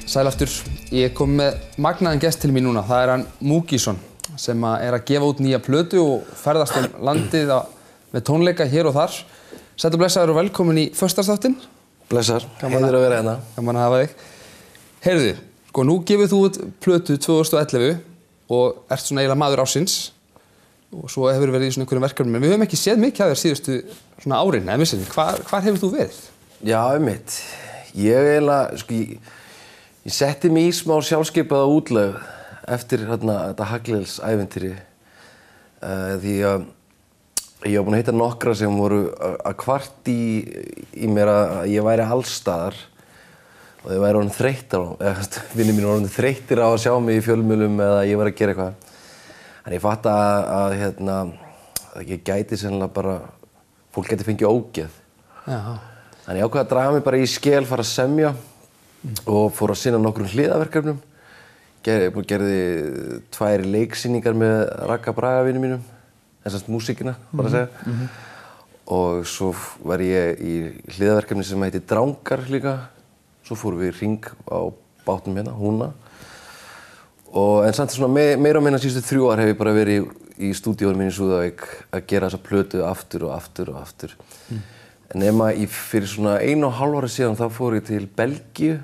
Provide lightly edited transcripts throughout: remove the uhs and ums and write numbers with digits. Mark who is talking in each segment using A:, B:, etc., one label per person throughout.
A: Sæl aftur. Ég kom með magnaðan gest til mín núna. Það er hann Múkisson sem er að gefa út nýja plötu og ferðast landið með tónleika hér og þar. Sæll og blessaður og velkomin í föstudagsþáttinn.
B: Blessaður, heiður að vera hérna.
A: Gaman að hafa þig. Heyrðu, sko nú gefur þú út plötu 2011 og ert svona eiginlega maður ársins. Og svo hefur verið í svona einhverjum verkefnum. En við höfum ekki séð mikið af þér síðustu svona árin, eða missinni. Hvar hefur þú verið?
B: Já, einmitt. Ég eiginlega, sko, ég setti mig í smá sjálfskipaða útlegð eftir þetta Hagleðs-ævintýri. Því að ég var búinn að hitta nokkra sem voru að kvart í mér að ég væri allsstaðar og þeir væri orðin þreyttir á, eða vinir mínir voru orðin þreyttir á að sjá mig í fjölmiðlum eða ég var að gera eitthvað. En ég fatt að ég gæti sennilega bara, fólk gæti fengið ógeð.
A: Já.
B: Þannig ég ákvað að draga mig bara í skel, fara að semja og fór að sinna nokkrum hliðarverkefnum. Gerði 2 leiksýningar með Ragga Braga vinum mínum, þessast músíkina, bara að segja. Og svo var ég í hliðarverkefni sem heitir Drangar líka. Svo fórum við í hring á bátnum hérna, Húna. En samt svona meira og minna síðustu 3 ár hef ég bara verið í stúdíóinu mínu í Súðavík að gera þessa plötu aftur og aftur og aftur. En nema fyrir svona 1,5 ári síðan þá fór ég til Belgíu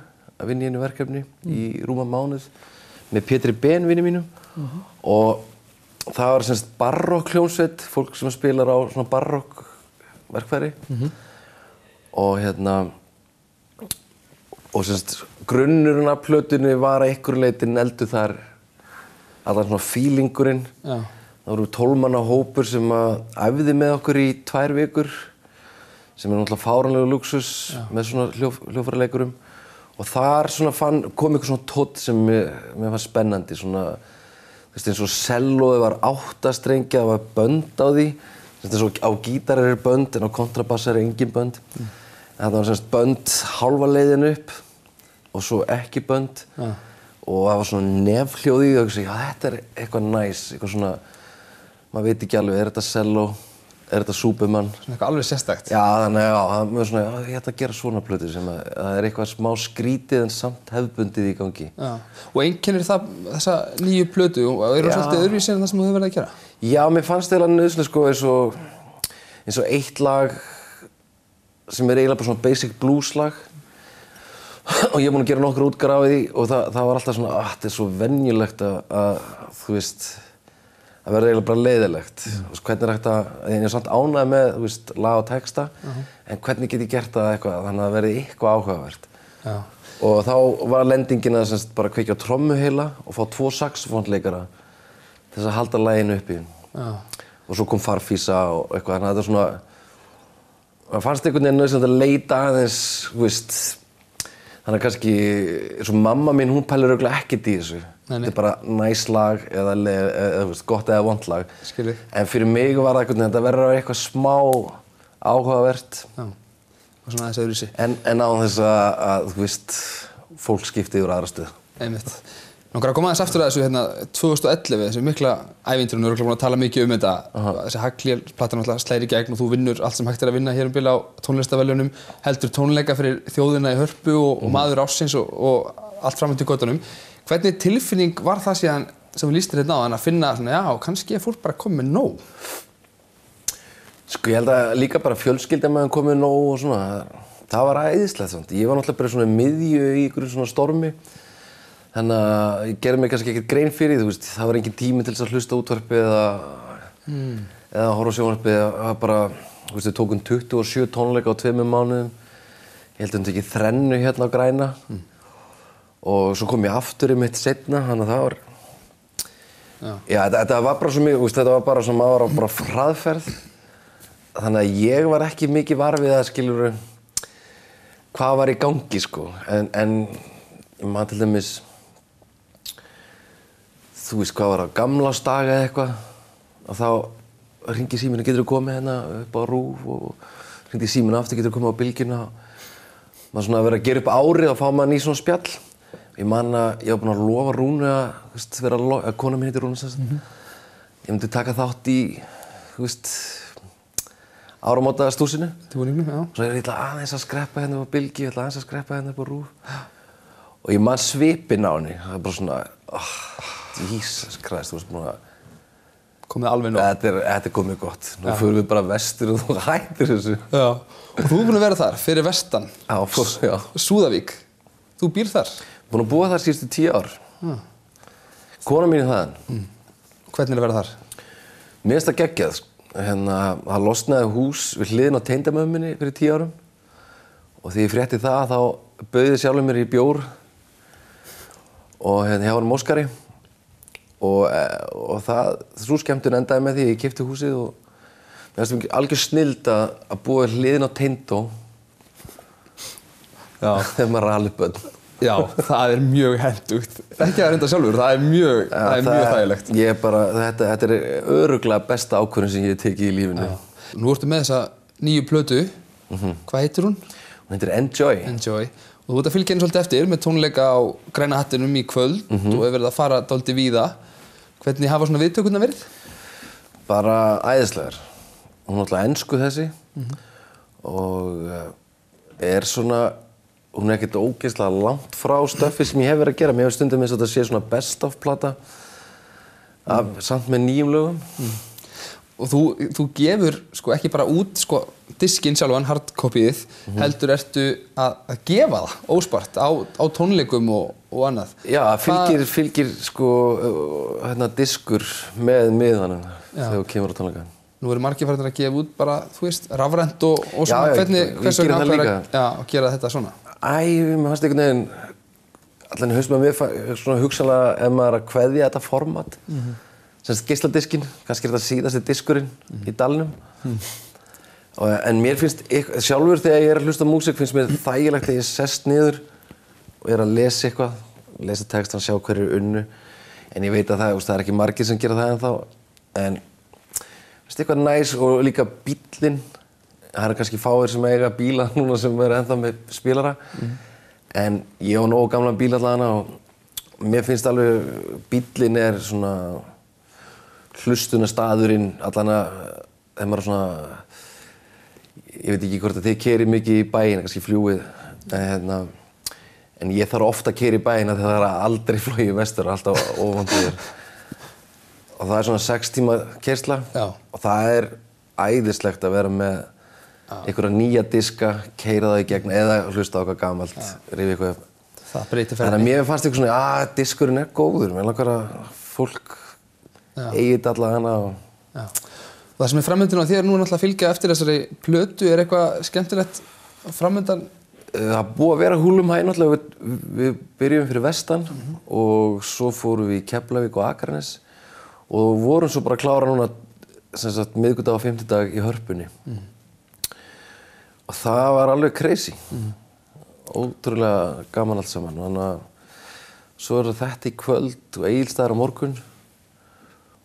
B: að vinna í einu verkefni í rúman mánuð með Pétri Ben vini mínum. Og það var semst barokk-hljómsveit, fólk sem spilar á svona barokk-verkfæri. Og semst grunnurinn af plötunni var að einhverju leyti negldu þar allan svona feelingurinn.
A: Já.
B: Það voru 12 manna hópur sem æfði með okkur í 2 vikur. Sem náttúrulega fáránlegur lúxus með svona hljóðfæraleikurum. Og þar svona kom eitthvað svona tónn sem mér fannst spennandi. Svona, þú veist, eins og sellóið var 8 strengja, það var bönd á því. Eins og á gítarar er bönd en á kontrabassar er engin bönd. En það var semst bönd hálfa leiðin upp og svo ekki bönd. Og það var svona nefhljóð í því og ég sagði, já þetta er eitthvað næs, eitthvað svona, maður veit ekki alveg, er þetta selló? Er þetta Súpermann?
A: Svona eitthvað alveg sérstakt.
B: Já, þannig að svona, ég ætla að gera svona plötur sem það er eitthvað smá skrítið en samt hefðbundið í gangi.
A: Já. Og einkennir það þessa nýju plötu og eru það svolítið öðruvísi en það sem þú hefur verið að gera?
B: Já, mér fannst eiginlega nauðsynlegt sko eins og eitt lag sem er eiginlega bara svona basic blues lag og ég er búinn að gera nokkur útgáfur af því og það var alltaf svona, þetta er svo venjulegt að þú veist það verður eiginlega bara leiðilegt. Hvernig er hægt ég er samt ánægður með, þú veist, lag og texta, en hvernig get ég gert það eitthvað, þannig að það verði eitthvað áhugavert.
A: Já.
B: Og þá var lendingin að semst bara kveikja á trommuheila og fá 2 saxofónleikara til þess að halda laginu uppi.
A: Já.
B: Og svo kom farfísa og eitthvað, þannig að þetta er svona, það fannst einhvern veginn nauðsynlegt að leita aðeins, þú veist, þannig að kannski, eins og mamma mín, hún pælir örugglega ekkert í þessu. Þetta er bara næs lag eða gott eða vont lag.
A: Skilji. En
B: fyrir mig var það einhvern veginn, þetta verður að vera eitthvað smá áhugavert.
A: Já. Og svona þessi öðruvísi.
B: En á þess að, þú veist, fólk skipti yfir aðra stöð.
A: Einmitt. Langar að koma aðeins aftur að þessu 2011, þessu mikla ævintýri, og þú erum búin að tala mikið um þetta. Þessi Hagleðs-platan náttúrulega slæðir í gegn og þú vinnur allt sem hægt er að vinna hér bil á tónlistarverðlaunum, heldur tónleika fyrir þjóðina í Hörpu og maður ársins og allt fram undir götunum. Hvernig tilfinning var það síðan sem þú lýstir hérna áðan að finna svona, já, kannski er fólk bara komið með nóg?
B: Sko, ég held að líka bara fjölskyldan komið með nóg og svona, það var æðislegt samt. Ég var náttúrulega bara svona miðju í einhverjum svona stormi. Þannig að ég gerði mér kannski ekkert grein fyrir því, þú veist, það var engin tími til þess að hlusta á útvarpið eða horfa á sjónvarpið. Það var bara, þú veist, við tókum 27 tónleika á 2 mánuðum. Ég held að tekið 3 hérna á Græna. Og svo kom ég aftur mitt seinna, þannig að það var... Já, þetta var bara svo mikið, þú veist, þetta var bara svo maður á bara hraðferð. Þannig að ég var ekki mikið var við að skilur hvað var í gangi, sko. En ég man til dæmis, þú veist hvað var á gamlársdag eða eitthvað, og þá hringi síminn, geturðu komið hérna upp á RÚV og hringi síminn aftur, geturðu komið á Bylgjuna. Maður svona að vera að gera upp árið og fá maður í svona spjall. Ég man að ég var búinn að lofa Rúnu að kona mín heitir Rúna sem sagt. Ég myndi taka þátt í, þú veist, áramótastúsinu.
A: Tilbúningnum, já.
B: Svo ég ætla aðeins að skreppa hérna upp á Bylgju, ég ætla aðeins að skreppa hérna upp á RÚV. og ég man svipinn á henni, það bara svona, Jesus Christ, þú veist búin að
A: komið alveg nóg.
B: Þetta komið gott. Nú förum við bara vestur og þú hættir þessu.
A: Já. Og þú er búin að vera þar, fyrir vestan.
B: Já.
A: Súðavík. Þú býr þar?
B: Búin að búa þar síðustu 10 ár. Kona mín er þaðan.
A: Hvernig er að vera þar?
B: Mér finnst það geggjað. Það losnaði hús við hliðina á tengdamömmu minni fyrir 10 árum. Og þegar ég frétti það, þá bauði sjálfur mér í bjór. Og hjá honum Óskari. Og svo skemmtun endaði með því að ég keypti húsið og mér finnst það algjör snilld að búa hliðina á Tindó þegar maður er alveg börn.
A: Já, það er mjög hentugt. Ekki að reynda sjálfur, það er mjög þægilegt.
B: Þetta er örugglega besta ákvörðun sem ég hef tekið í lífinu.
A: Nú ertu með þessa nýju plötu. Hvað heitir hún?
B: Hún heitir Enjoy.
A: Enjoy. Og þú ert að fylgja henni svolítið eftir með tónleika á Græna hattinum í kvöld og hefur verið að fara dálítið víða. Hvernig hafa svona viðtökurnar verið?
B: Bara æðislegar. Hún er náttúrulega ensku þessi og er svona, hún er ekkert ógeðslega langt frá stöffi sem ég hef verið að gera. Mér hefur stundum eins og þetta sé svona best of plata samt með nýjum lögum.
A: Og þú gefur sko ekki bara út sko diskinn sjálfan, hardcopyið, heldur ertu að gefa það óspart á tónleikum og annað.
B: Já, fylgir sko diskur með miðanum þegar þú kemur á tónleika.
A: Nú eru margir farin að gefa út bara, þú veist, rafrænt og svona. Hvers vegna ákveður að gera þetta svona?
B: Mér fannst einhvern veginn, allan í hausnum að mér svona hugsanlega ef maður er að kveðja þetta format. Semst geisladiskinn, kannski er þetta síðasti diskurinn í dalnum. En mér finnst, sjálfur þegar ég er að hlusta á músík, finnst mér þægilegt að ég sest niður og er að lesa eitthvað, lesa textan, sjá hverju er unnu. En ég veit að það er ekki margir sem gera það ennþá. En finnst eitthvað næs og líka bíllinn. Það eru kannski fáir sem eiga bíla núna sem er ennþá með spilara. En ég á nógu gamlan bíl allavega og mér finnst alveg bíllinn er svona hlustunarstaðurinn allan að þegar maður er svona, ég veit ekki hvort að þið keyrið mikið í bæinn, kannski fljúið, en ég þarf ofta að keyra í bæinn þegar það er aldrei flogið vestur, alltaf óvandur. Og það er svona 6 tíma keyrsla og það er æðislegt að vera með einhverja nýja diska, keyra það í gegn eða hlusta á eitthvað gamalt, rifja eitthvað upp.
A: Það breytir ferðinni.
B: Þannig að mér fannst eitthvað svona, diskurinn er góður, mér langar að fólk eigi þetta allavega hana.
A: Og það sem er framöndan á þér nú náttúrulega að fylgja eftir þessari plötu, er eitthvað skemmtilegt framöndan?
B: Það búið að vera húlumhæ náttúrulega, við byrjum fyrir vestan og svo fórum við í Keflavík og Akranes og vorum svo bara að klára núna miðvikudag og fimmtudag í Hörpunni. Og það var alveg crazy. Ótrúlega gaman allt saman. Þannig að svo er þetta í kvöld og Egilsstaðir á morgun.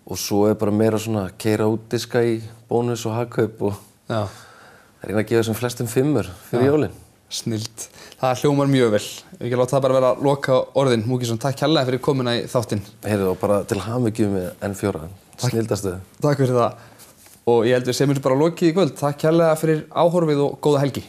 B: Og svo er bara meira svona að keyra út diska í bónus og hagkaup og reyna að gefa þessum flestum 5 fyrir jólin.
A: Snillt. Það hljómar mjög vel. Ef ekki láta það bara vera loka orðin. Múkisson, takk kærlega fyrir komuna í þáttinn.
B: Heyrðu, og bara til hamingju með N4. Snildastu.
A: Takk fyrir það. Og ég held við segjum bara lokið í kvöld. Takk kærlega fyrir áhorfið og góða helgi.